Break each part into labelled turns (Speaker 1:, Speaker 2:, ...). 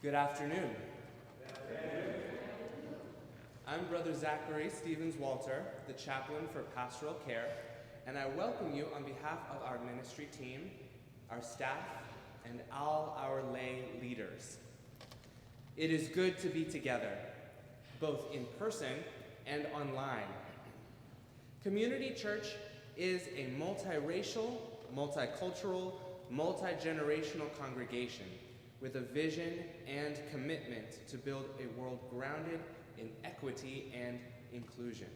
Speaker 1: Good afternoon. I'm Brother Zachary Stevens-Walter, the chaplain for pastoral care, and I welcome you on behalf of our ministry team, our staff, and all our lay leaders. It is good to be together, both in person and online. Community Church is a multiracial, multicultural, multi-generational congregation with a vision and commitment to build a world grounded in equity and inclusion.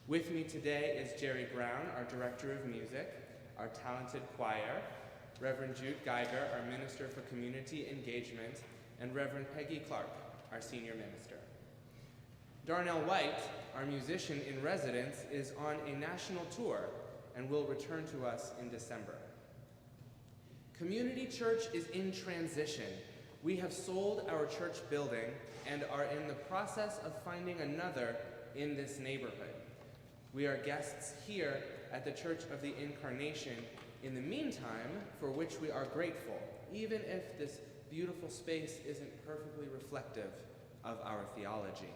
Speaker 1: With me today is Jerry Brown, our Director of Music, our talented choir, Reverend Jude Geiger, our Minister for Community Engagement, and Reverend Peggy Clark, our Senior Minister. Darnell White, our musician in residence, is on a national tour and will return to us in December. Community Church is in transition. We have sold our church building and are in the process of finding another in this neighborhood. We are guests here at the Church of the Incarnation in the meantime, for which we are grateful, even if this beautiful space isn't perfectly reflective of our theology.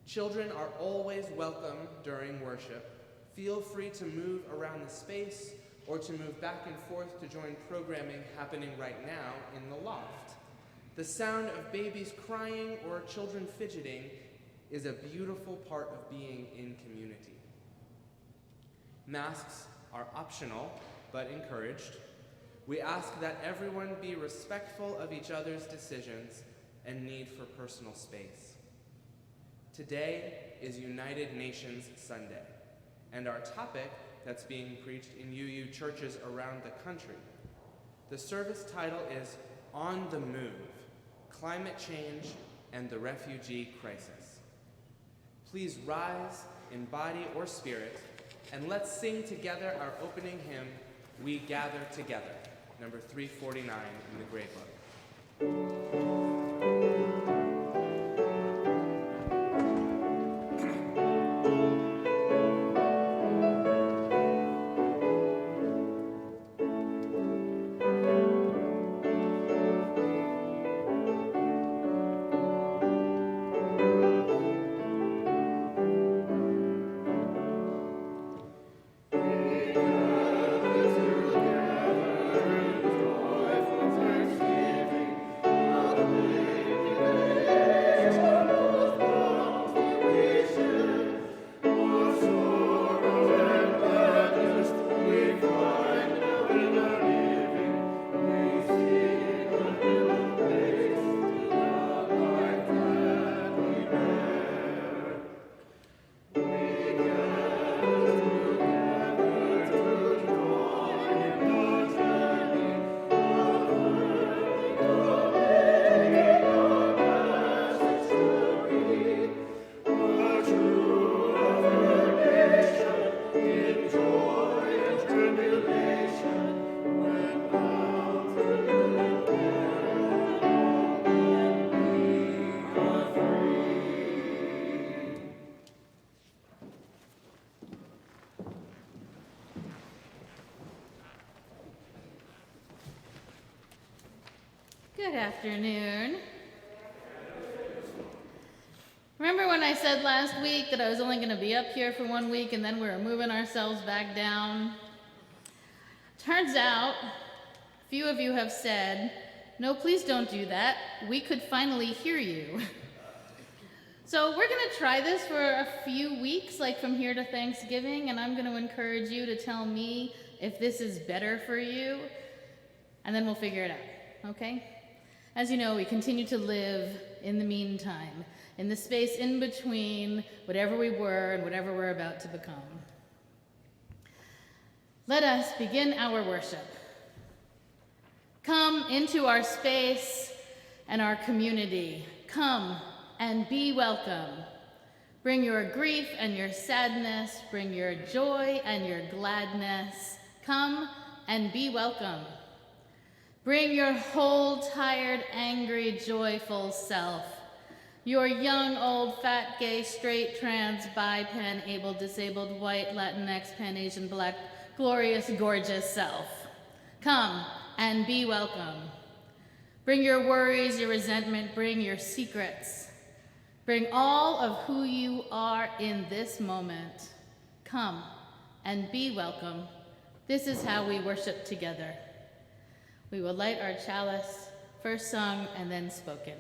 Speaker 1: Children are always welcome during worship. Feel free to move around the space or to move back and forth to join programming happening right now in the loft. The sound of babies crying or children fidgeting is a beautiful part of being in community. Masks are optional, but encouraged. We ask that everyone be respectful of each other's decisions and need for personal space. Today is United Nations Sunday, and our topic that's being preached in UU churches around the country. The service title is On the Move, Climate Change and the Refugee Crisis. Please rise in body or spirit, and let's sing together our opening hymn, We Gather Together, number 349 in the Grade Book.
Speaker 2: Good afternoon. Remember when I said last week that I was only going to be up here for 1 week and then we were moving ourselves back down? Turns out, a few of you have said, no, please don't do that. We could finally hear you. So we're going to try this for a few weeks, like from here to Thanksgiving, and I'm going to encourage you to tell me if this is better for you, and then we'll figure it out, okay? As you know, we continue to live in the meantime, in the space in between whatever we were and whatever we're about to become. Let us begin our worship. Come into our space and our community. Come and be welcome. Bring your grief and your sadness. Bring your joy and your gladness. Come and be welcome. Bring your whole, tired, angry, joyful self. Your young, old, fat, gay, straight, trans, bi, pan, able, disabled, white, Latinx, Pan Asian, Black, glorious, gorgeous self. Come and be welcome. Bring your worries, your resentment, bring your secrets. Bring all of who you are in this moment. Come and be welcome. This is how we worship together. We will light our chalice, first sung and then spoken.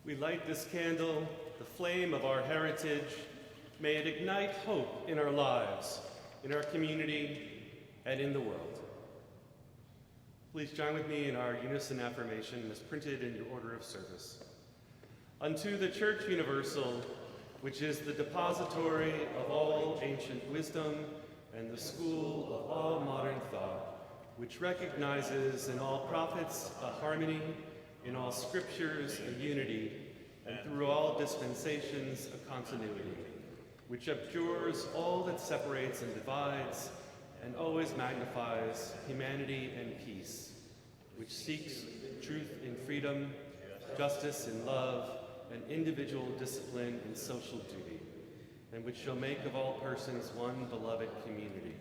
Speaker 3: We light this candle, the flame of our heritage. May it ignite hope in our lives, in our community, and in the world. Please join with me in our unison affirmation as printed in your order of service. Unto the Church Universal, which is the depository of all ancient wisdom and the school of all modern thought, which recognizes in all prophets a harmony, in all scriptures a unity, and through all dispensations a continuity, which abjures all that separates and divides, and always magnifies humanity and peace, which seeks truth in freedom, justice in love, and individual discipline in social duty, and which shall make of all persons one beloved community.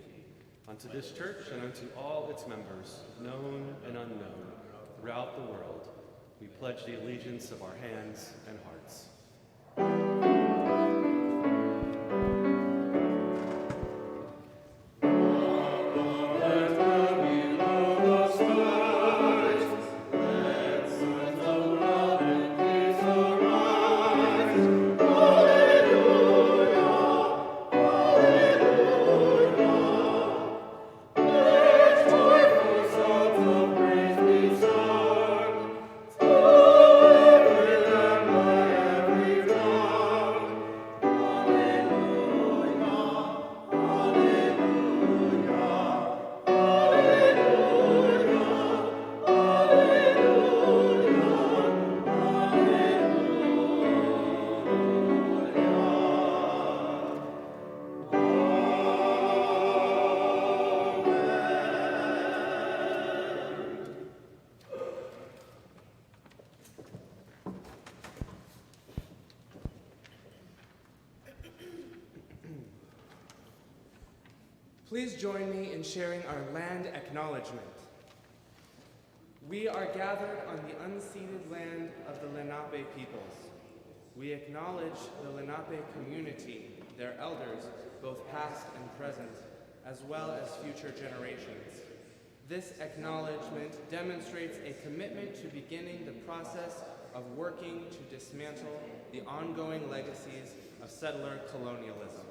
Speaker 3: Unto this church and unto all its members, known and unknown, throughout the world, we pledge the allegiance of our hands and hearts.
Speaker 1: Please join me in sharing our land acknowledgement. We are gathered on the unceded land of the Lenape peoples. We acknowledge the Lenape community, their elders, both past and present, as well as future generations. This acknowledgement demonstrates a commitment to beginning the process of working to dismantle the ongoing legacies of settler colonialism.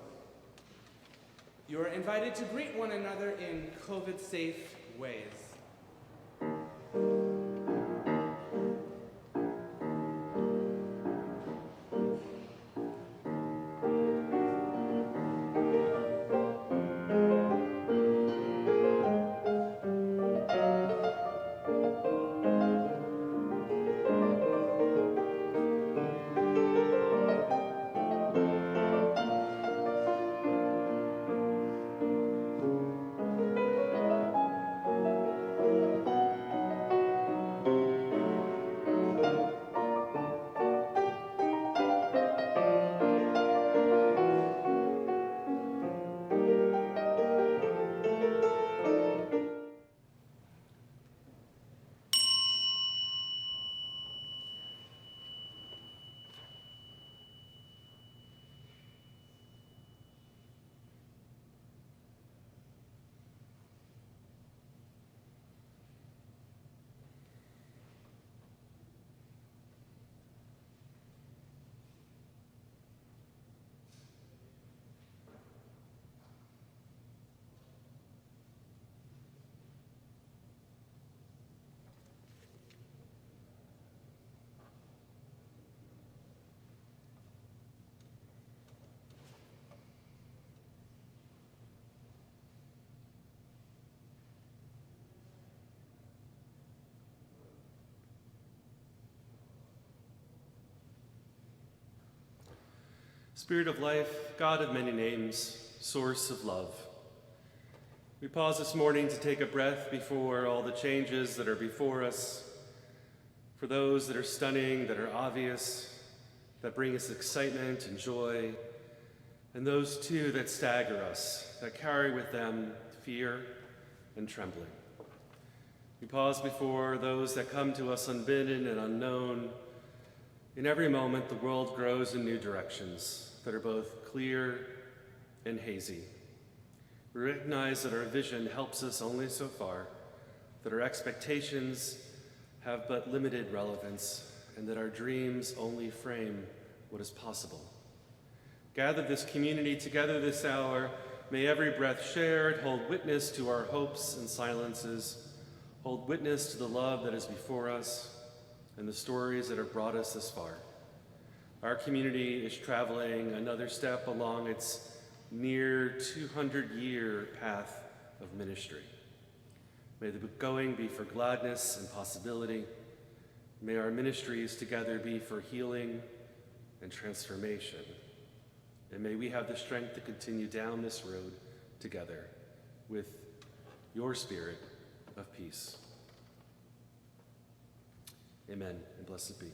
Speaker 1: You are invited to greet one another in COVID-safe ways.
Speaker 3: Spirit of life, God of many names, source of love. We pause this morning to take a breath before all the changes that are before us, for those that are stunning, that are obvious, that bring us excitement and joy, and those too that stagger us, that carry with them fear and trembling. We pause before those that come to us unbidden and unknown. In every moment, the world grows in new directions that are both clear and hazy. We recognize that our vision helps us only so far, that our expectations have but limited relevance, and that our dreams only frame what is possible. Gather this community together this hour. May every breath shared hold witness to our hopes and silences, hold witness to the love that is before us and the stories that have brought us this far. Our community is traveling another step along its near 200-year path of ministry. May the going be for gladness and possibility. May our ministries together be for healing and transformation. And may we have the strength to continue down this road together with your spirit of peace. Amen, and blessed be.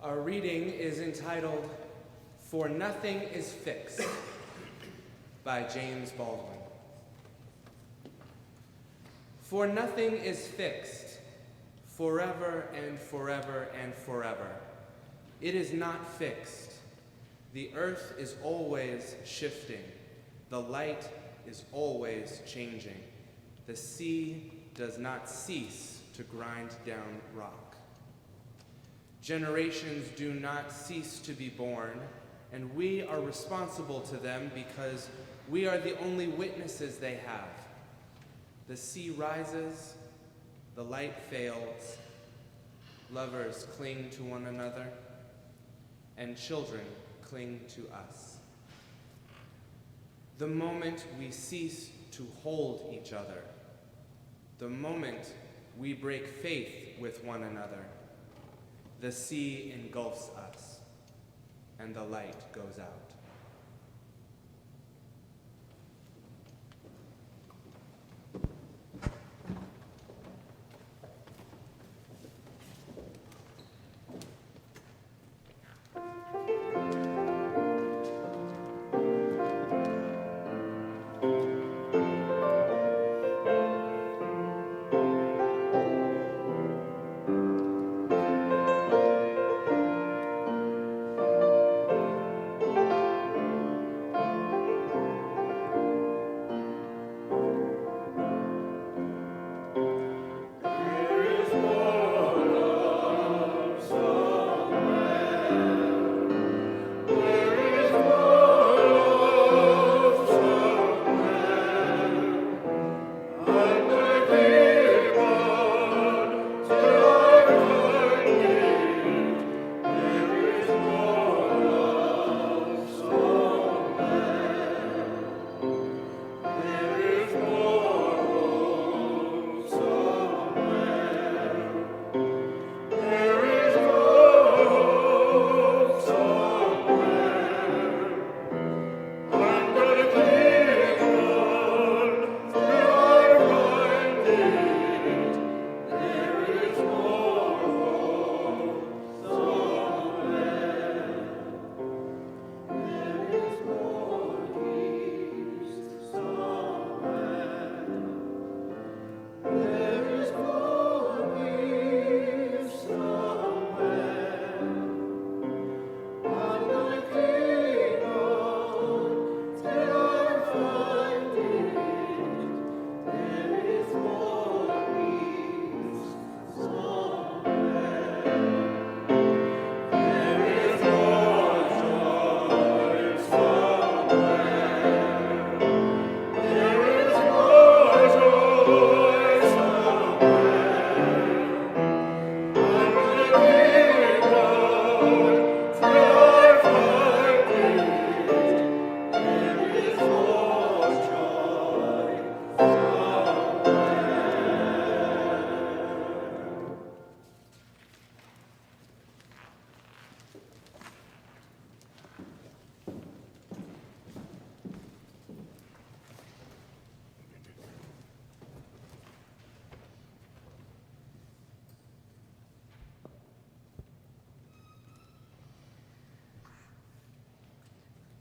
Speaker 1: Our reading is entitled, "For Nothing is Fixed," by James Baldwin. For nothing is fixed, forever and forever and forever. It is not fixed. The earth is always shifting. The light is always changing. The sea does not cease to grind down rock. Generations do not cease to be born, and we are responsible to them because we are the only witnesses they have. The sea rises, the light fails, lovers cling to one another, and children cling to us. The moment we cease to hold each other, the moment we break faith with one another, the sea engulfs us, and the light goes out.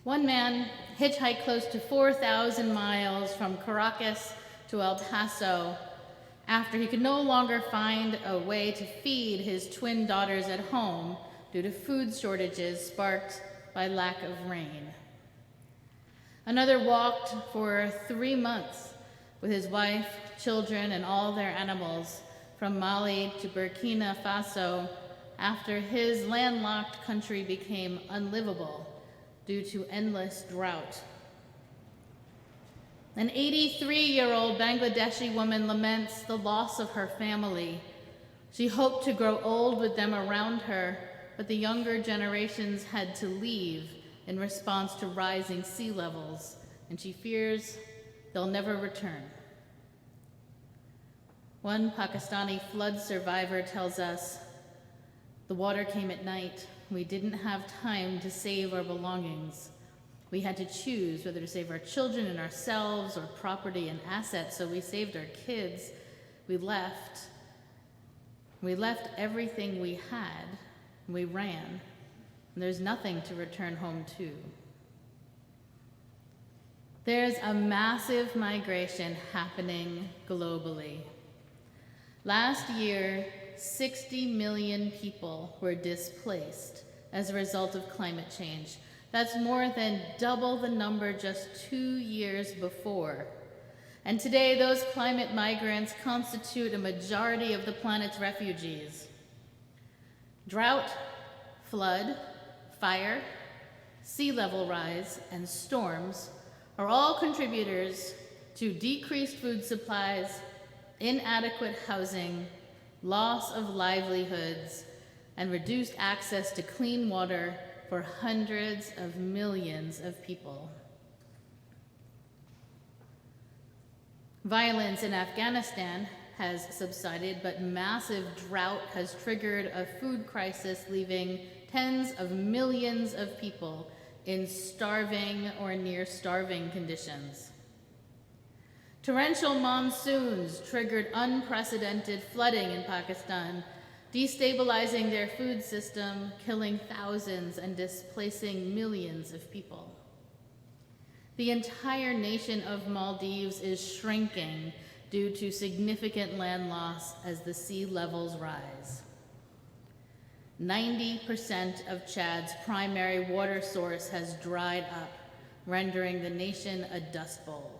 Speaker 2: One man hitchhiked close to 4,000 miles from Caracas to El Paso after he could no longer find a way to feed his twin daughters at home due to food shortages sparked by lack of rain. Another walked for 3 months with his wife, children, and all their animals from Mali to Burkina Faso after his landlocked country became unlivable due to endless drought. An 83-year-old Bangladeshi woman laments the loss of her family. She hoped to grow old with them around her, but the younger generations had to leave in response to rising sea levels, and she fears they'll never return. One Pakistani flood survivor tells us, "The water came at night. We didn't have time to save our belongings. We had to choose whether to save our children and ourselves or property and assets, so we saved our kids. We left. We left everything we had, and we ran. And there's nothing to return home to." There's a massive migration happening globally. Last year, 60 million people were displaced as a result of climate change, That's more than double the number just 2 years before. And today, those climate migrants constitute a majority of the planet's refugees. Drought, flood, fire, sea level rise, and storms are all contributors to decreased food supplies, inadequate housing, loss of livelihoods, and reduced access to clean water for hundreds of millions of people. Violence in Afghanistan has subsided, but massive drought has triggered a food crisis, leaving tens of millions of people in starving or near starving conditions. Torrential monsoons triggered unprecedented flooding in Pakistan, destabilizing their food system, killing thousands and displacing millions of people. The entire nation of Maldives is shrinking due to significant land loss as the sea levels rise. 90% of Chad's primary water source has dried up, rendering the nation a dust bowl.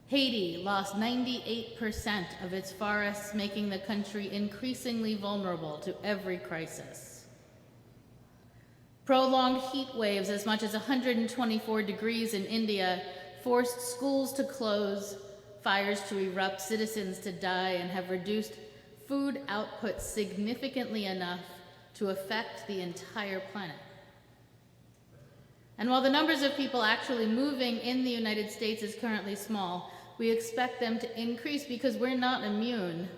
Speaker 2: Haiti lost 98% of its forests, making the country increasingly vulnerable to every crisis. Prolonged heat waves as much as 124 degrees in India forced schools to close, fires to erupt, citizens to die, and have reduced food output significantly enough to affect the entire planet. And while the numbers of people actually moving in the United States is currently small, we expect them to increase because we're not immune.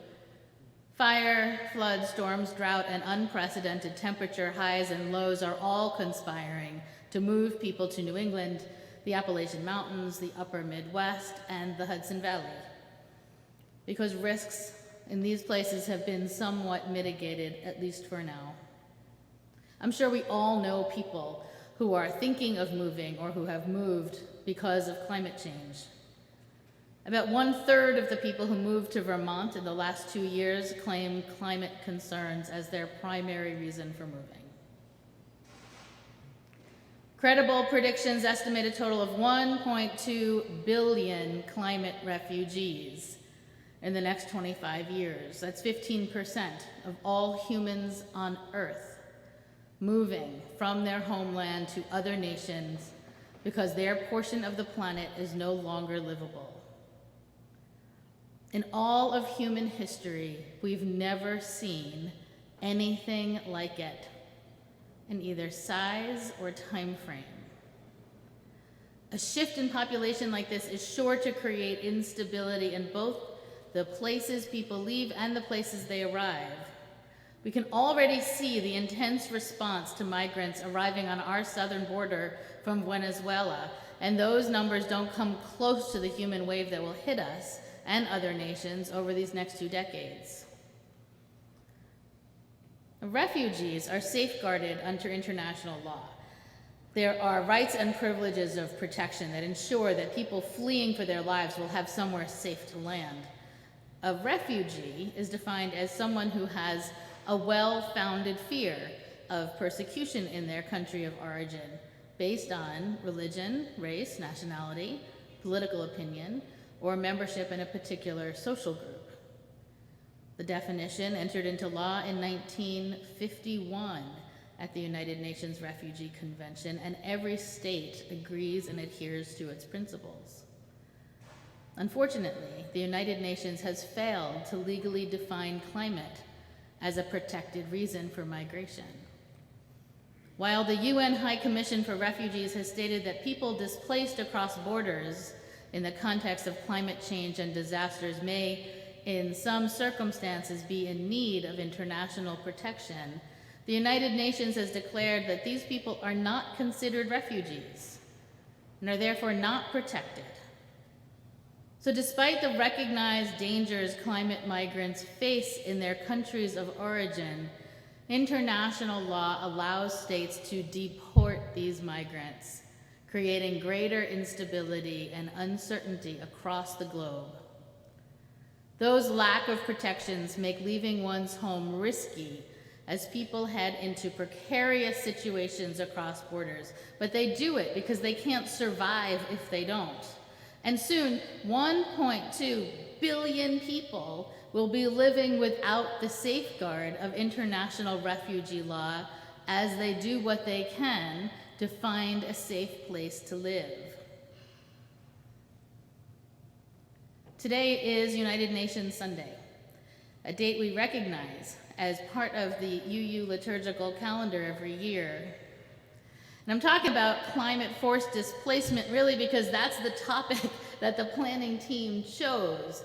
Speaker 2: Fire, flood, storms, drought, and unprecedented temperature highs and lows are all conspiring to move people to New England, the Appalachian Mountains, the upper Midwest, and the Hudson Valley, because risks in these places have been somewhat mitigated, at least for now. I'm sure we all know people who are thinking of moving or who have moved because of climate change. About 1/3 of the people who moved to Vermont in the last 2 years claim climate concerns as their primary reason for moving. Credible predictions estimate a total of 1.2 billion climate refugees in the next 25 years. That's 15% of all humans on Earth moving from their homeland to other nations because their portion of the planet is no longer livable. In all of human history, we've never seen anything like it in either size or time frame. A shift in population like this is sure to create instability in both the places people leave and the places they arrive. We can already see the intense response to migrants arriving on our southern border from Venezuela, and those numbers don't come close to the human wave that will hit us and other nations over these next 2 decades. Refugees are safeguarded under international law. There are rights and privileges of protection that ensure that people fleeing for their lives will have somewhere safe to land. A refugee is defined as someone who has a well-founded fear of persecution in their country of origin based on religion, race, nationality, political opinion, or membership in a particular social group. The definition entered into law in 1951 at the United Nations Refugee Convention, and every state agrees and adheres to its principles. Unfortunately, the United Nations has failed to legally define climate as a protected reason for migration. While the UN High Commission for Refugees has stated that people displaced across borders in the context of climate change and disasters may, in some circumstances, be in need of international protection, the United Nations has declared that these people are not considered refugees and are therefore not protected. So despite the recognized dangers climate migrants face in their countries of origin, international law allows states to deport these migrants, creating greater instability and uncertainty across the globe. Those lack of protections make leaving one's home risky as people head into precarious situations across borders. But they do it because they can't survive if they don't. And soon, 1.2 billion people will be living without the safeguard of international refugee law as they do what they can to find a safe place to live. Today is United Nations Sunday, a date we recognize as part of the UU liturgical calendar every year. And I'm talking about climate forced displacement really because that's the topic that the planning team chose.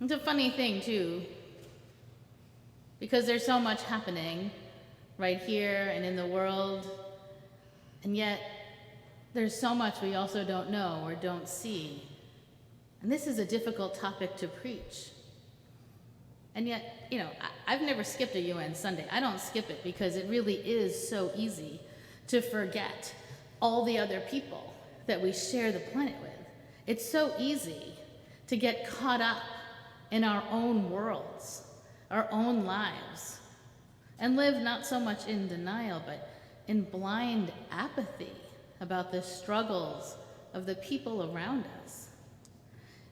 Speaker 2: It's a funny thing too, because there's so much happening right here and in the world, and yet there's so much we also don't know or don't see. And this is a difficult topic to preach. And yet, I've never skipped a UN Sunday. I don't skip it because it really is so easy to forget all the other people that we share the planet with. It's so easy to get caught up in our own worlds, our own lives, and live not so much in denial, but in blind apathy about the struggles of the people around us.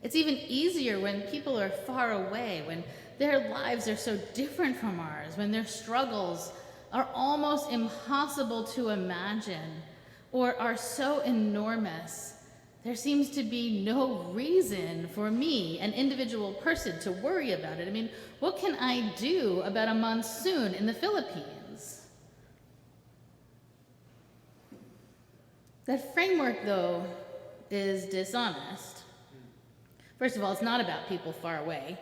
Speaker 2: It's even easier when people are far away, when their lives are so different from ours, when their struggles are almost impossible to imagine or are so enormous. There seems to be no reason for me, an individual person, to worry about it. I mean, what can I do about a monsoon in the Philippines? That framework, though, is dishonest. First of all, it's not about people far away.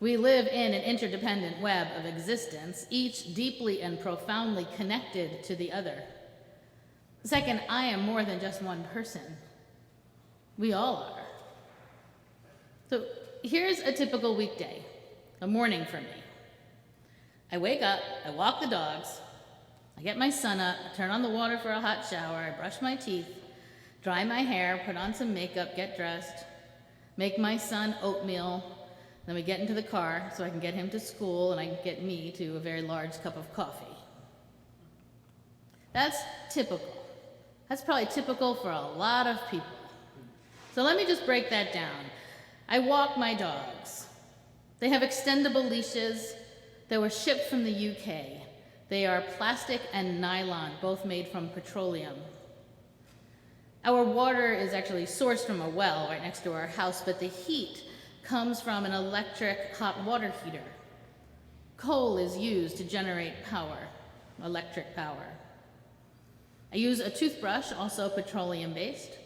Speaker 2: We live in an interdependent web of existence, each deeply and profoundly connected to the other. Second, I am more than just one person. We all are. So here's a typical weekday, a morning for me. I wake up, I walk the dogs, I get my son up, I turn on the water for a hot shower, I brush my teeth, dry my hair, put on some makeup, get dressed, make my son oatmeal, then we get into the car so I can get him to school and I can get me to a very large cup of coffee. That's typical. That's probably typical for a lot of people. So let me just break that down. I walk my dogs. They have extendable leashes that were shipped from the UK. They are plastic and nylon, both made from petroleum. Our water is actually sourced from a well right next to our house, but the heat comes from an electric hot water heater. Coal is used to generate power, electric power. I use a toothbrush, also petroleum-based,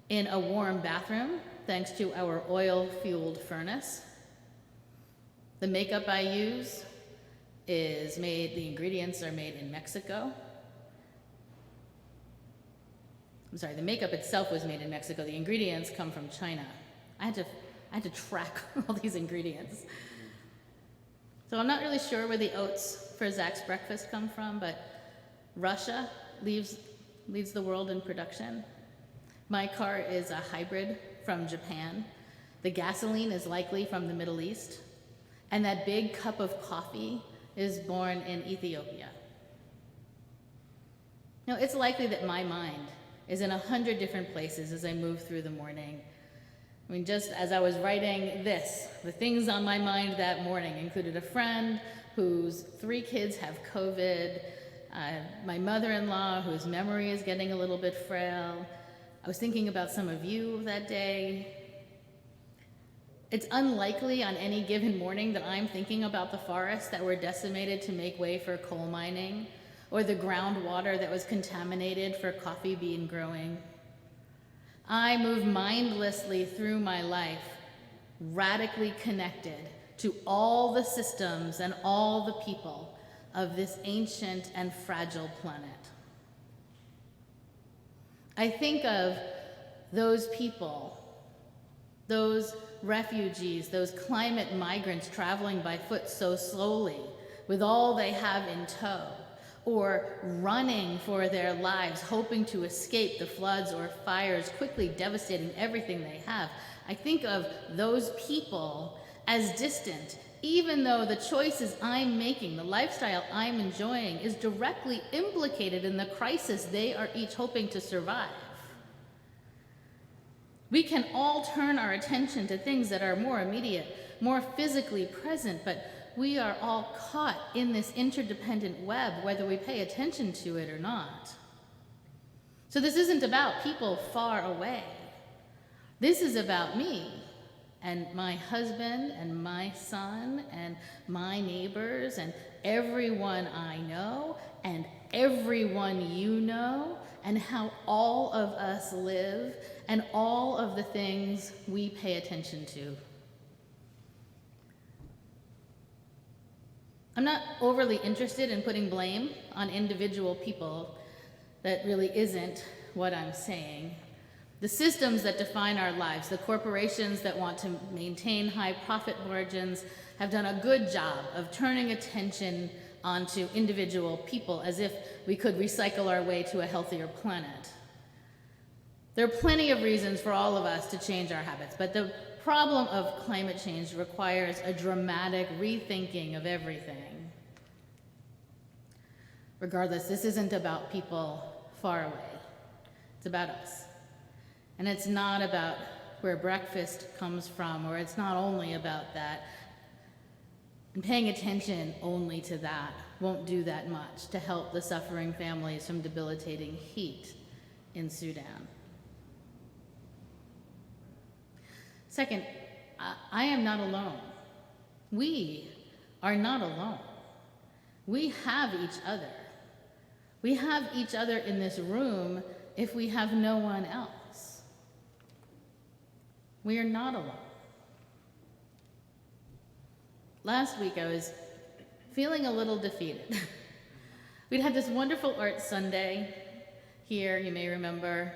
Speaker 2: in a warm bathroom, thanks to our oil-fueled furnace. The makeup I use the ingredients are made in Mexico. I'm sorry, the makeup itself was made in Mexico. The ingredients come from China. I had to track all these ingredients. So I'm not really sure where the oats for Zach's breakfast come from, but Russia leads the world in production. My car is a hybrid from Japan. The gasoline is likely from the Middle East. And that big cup of coffee is born in Ethiopia. Now, it's likely that my mind is in 100 different places as I move through the morning. I mean, just as I was writing this, the things on my mind that morning included a friend whose 3 kids have COVID, my mother-in-law whose memory is getting a little bit frail. I was thinking about some of you that day. It's unlikely on any given morning that I'm thinking about the forests that were decimated to make way for coal mining, or the groundwater that was contaminated for coffee bean growing. I move mindlessly through my life, radically connected to all the systems and all the people of this ancient and fragile planet. I think of those people, those refugees, those climate migrants traveling by foot so slowly with all they have in tow, or running for their lives, hoping to escape the floods or fires quickly devastating everything they have. I think of those people as distant even though the choices I'm making, the lifestyle I'm enjoying, is directly implicated in the crisis they are each hoping to survive. We can all turn our attention to things that are more immediate, more physically present, but we are all caught in this interdependent web, whether we pay attention to it or not. So this isn't about people far away. This is about me and my husband and my son and my neighbors and everyone I know and everyone you know, and how all of us live and all of the things we pay attention to. I'm not overly interested in putting blame on individual people. That really isn't what I'm saying. The systems that define our lives, the corporations that want to maintain high profit margins, have done a good job of turning attention onto individual people as if we could recycle our way to a healthier planet. There are plenty of reasons for all of us to change our habits, but the problem of climate change requires a dramatic rethinking of everything. Regardless, this isn't about people far away. It's about us. And it's not about where breakfast comes from, or it's not only about that. And paying attention only to that won't do that much to help the suffering families from debilitating heat in Sudan. Second, I am not alone. We are not alone. We have each other. We have each other in this room if we have no one else. We are not alone. Last week I was feeling a little defeated. We'd had this wonderful art Sunday here, you may remember,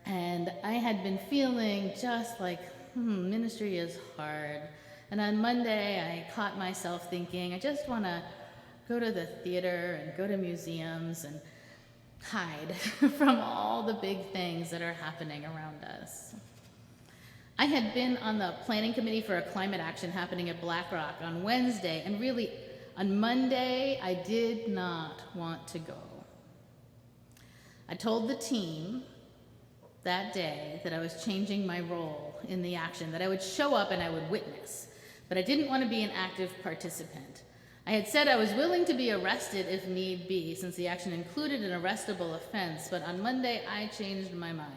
Speaker 2: and I had been feeling just like, ministry is hard. And on Monday I caught myself thinking, I just want to go to the theater and go to museums and hide from all the big things that are happening around us. I had been on the planning committee for a climate action happening at Black Rock on Wednesday, and really on Monday I did not want to go. I told the team that day that I was changing my role in the action, that I would show up and I would witness, but I didn't want to be an active participant. I had said I was willing to be arrested if need be, since the action included an arrestable offense, but on Monday I changed my mind.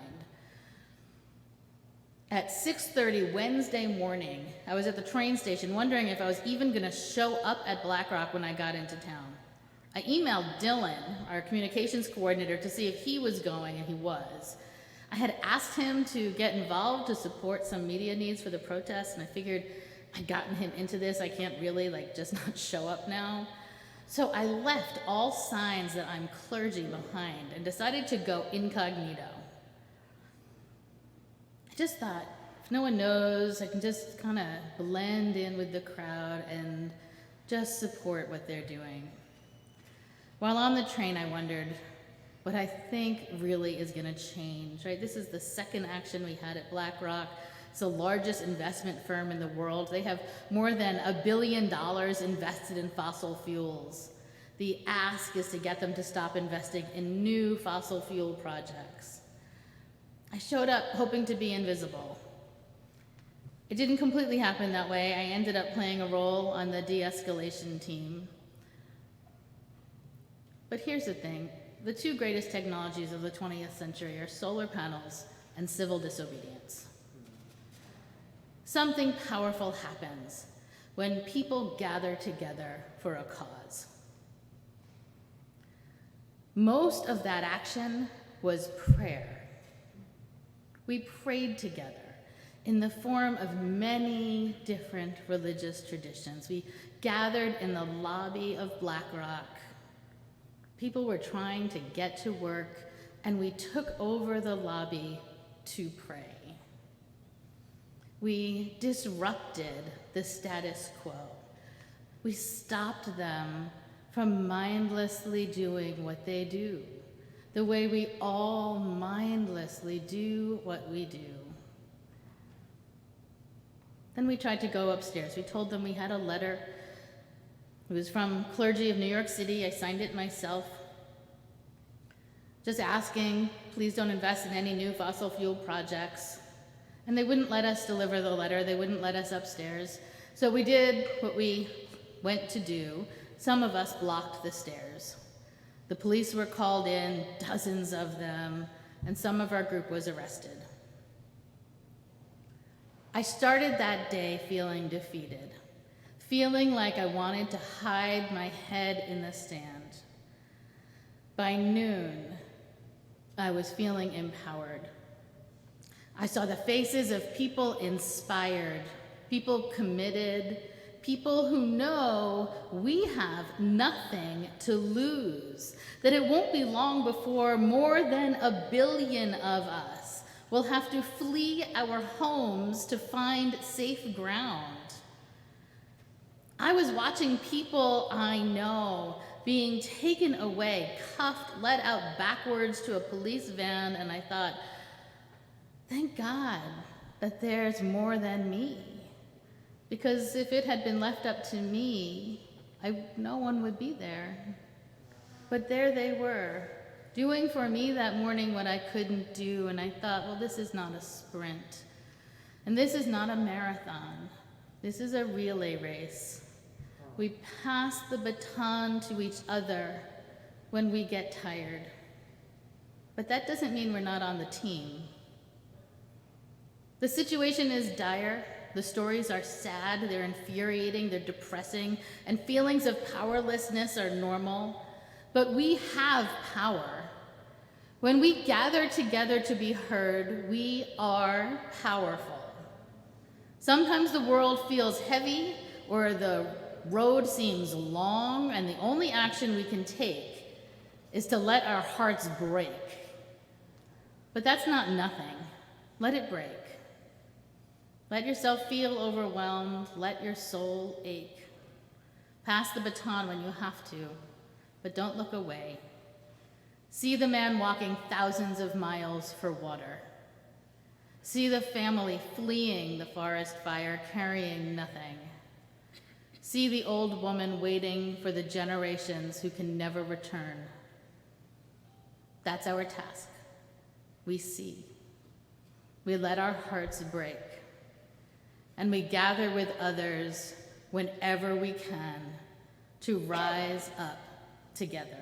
Speaker 2: At 6:30 Wednesday morning, I was at the train station wondering if I was even going to show up at Black Rock when I got into town. I emailed Dylan, our communications coordinator, to see if he was going, and he was. I had asked him to get involved to support some media needs for the protests, and I figured I'd gotten him into this. I can't really just not show up now. So I left all signs that I'm clergy behind and decided to go incognito. I just thought, if no one knows, I can just kind of blend in with the crowd and just support what they're doing. While on the train, I wondered what I think really is going to change, right? This is the second action we had at Black Rock. It's the largest investment firm in the world. They have more than $1 billion invested in fossil fuels. The ask is to get them to stop investing in new fossil fuel projects. I showed up hoping to be invisible. It didn't completely happen that way. I ended up playing a role on the de-escalation team. But here's the thing. The two greatest technologies of the 20th century are solar panels and civil disobedience. Something powerful happens when people gather together for a cause. Most of that action was prayer. We prayed together in the form of many different religious traditions. We gathered in the lobby of Black Rock. People were trying to get to work, and we took over the lobby to pray. We disrupted the status quo. We stopped them from mindlessly doing what they do, the way we all mindlessly do what we do. Then we tried to go upstairs. We told them we had a letter. It was from clergy of New York City. I signed it myself. Just asking, please don't invest in any new fossil fuel projects. And they wouldn't let us deliver the letter. They wouldn't let us upstairs. So we did what we went to do. Some of us blocked the stairs. The police were called in, dozens of them, and some of our group was arrested. I started that day feeling defeated, feeling like I wanted to hide my head in the sand. By noon, I was feeling empowered. I saw the faces of people inspired, people committed, people who know we have nothing to lose, that it won't be long before more than 1 billion of us will have to flee our homes to find safe ground. I was watching people I know being taken away, cuffed, led out backwards to a police van, and I thought, thank God that there's more than me. Because if it had been left up to me, no one would be there. But there they were, doing for me that morning what I couldn't do, and I thought, well, this is not a sprint. And this is not a marathon. This is a relay race. We pass the baton to each other when we get tired. But that doesn't mean we're not on the team. The situation is dire. The stories are sad, they're infuriating, they're depressing, and feelings of powerlessness are normal. But we have power. When we gather together to be heard, we are powerful. Sometimes the world feels heavy, or the road seems long, and the only action we can take is to let our hearts break. But that's not nothing. Let it break. Let yourself feel overwhelmed. Let your soul ache. Pass the baton when you have to, but don't look away. See the man walking thousands of miles for water. See the family fleeing the forest fire, carrying nothing. See the old woman waiting for the generations who can never return. That's our task. We see. We let our hearts break. And we gather with others whenever we can to rise up together.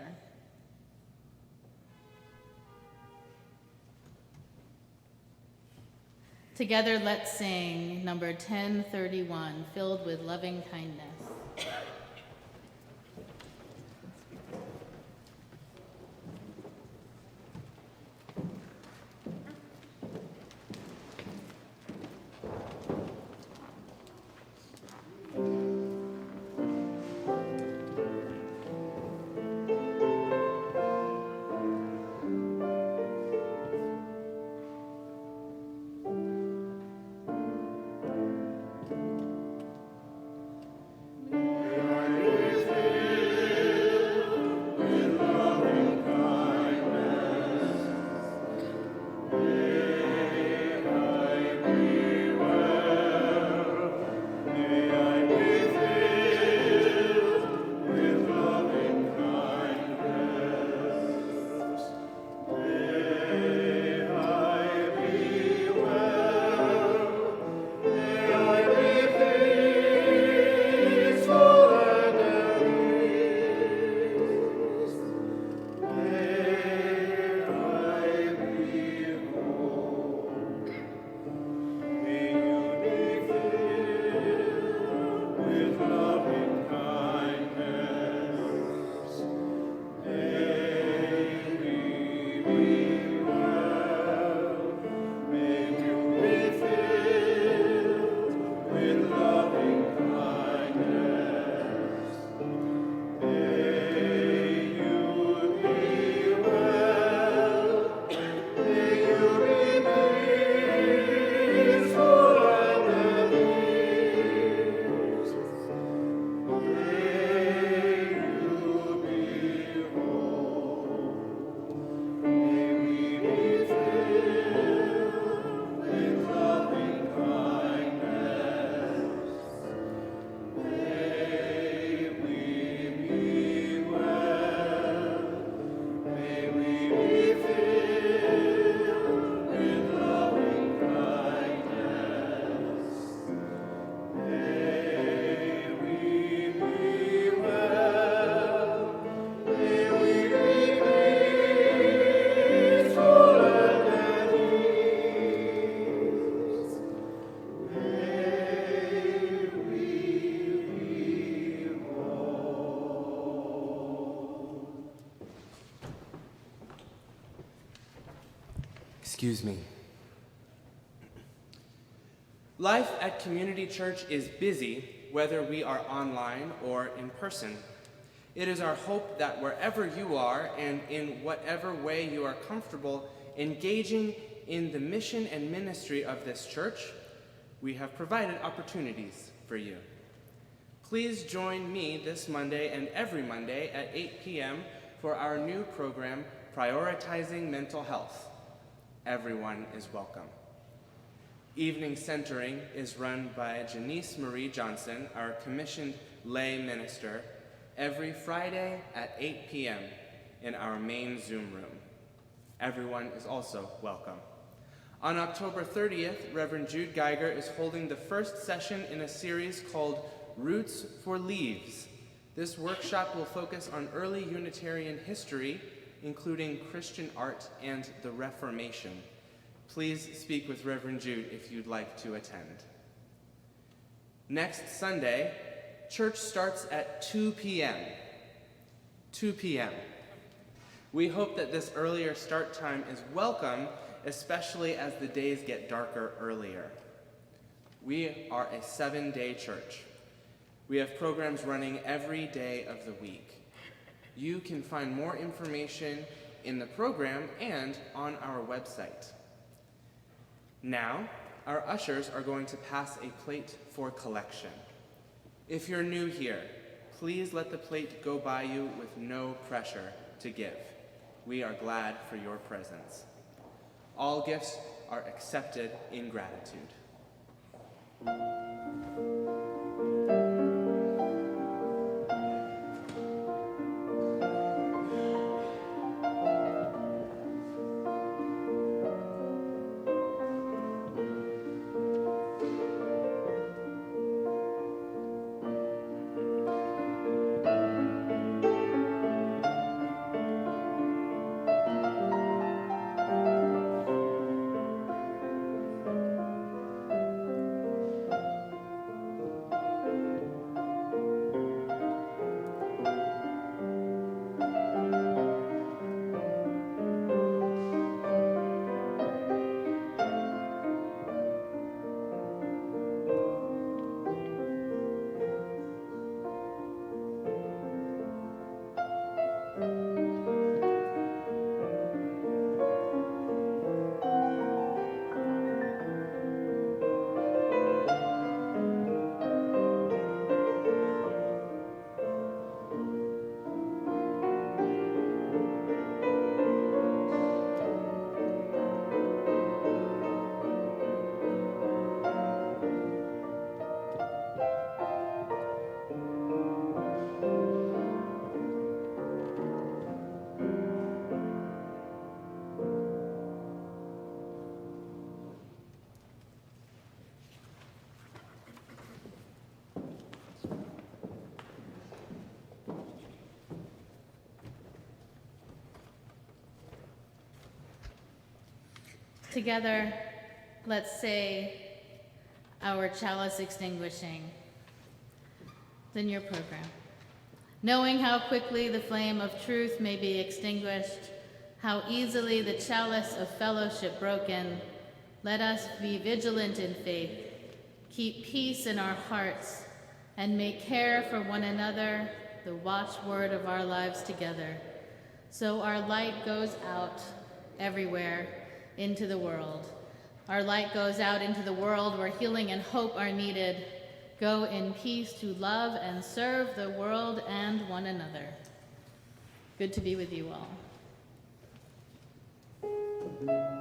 Speaker 2: Together, let's sing number 1031, Filled with Loving Kindness.
Speaker 1: Excuse me. Life at Community Church is busy, whether we are online or in person. It is our hope that wherever you are and in whatever way you are comfortable engaging in the mission and ministry of this church, we have provided opportunities for you. Please join me this Monday and every Monday at 8 p.m. for our new program, Prioritizing Mental Health. Everyone is welcome. Evening Centering is run by Janice Marie Johnson, our commissioned lay minister, every Friday at 8 p.m. in our main Zoom room. Everyone is also welcome. On October 30th, Reverend Jude Geiger is holding the first session in a series called Roots for Leaves. This workshop will focus on early Unitarian history, including Christian art and the Reformation. Please speak with Reverend Jude if you'd like to attend. Next Sunday, church starts at 2 p.m. 2 p.m. We hope that this earlier start time is welcome, especially as the days get darker earlier. We are a 7-day church. We have programs running every day of the week. You can find more information in the program and on our website. Now, our ushers are going to pass a plate for collection. If you're new here, please let the plate go by you with no pressure to give. We are glad for your presence. All gifts are accepted in gratitude.
Speaker 2: Together, let's say our chalice extinguishing. Then your program. Knowing how quickly the flame of truth may be extinguished, how easily the chalice of fellowship broken, let us be vigilant in faith, keep peace in our hearts, and make care for one another the watchword of our lives together, so our light goes out everywhere into the world. Our light goes out into the world where healing and hope are needed. Go in peace to love and serve the world and one another. Good to be with you all.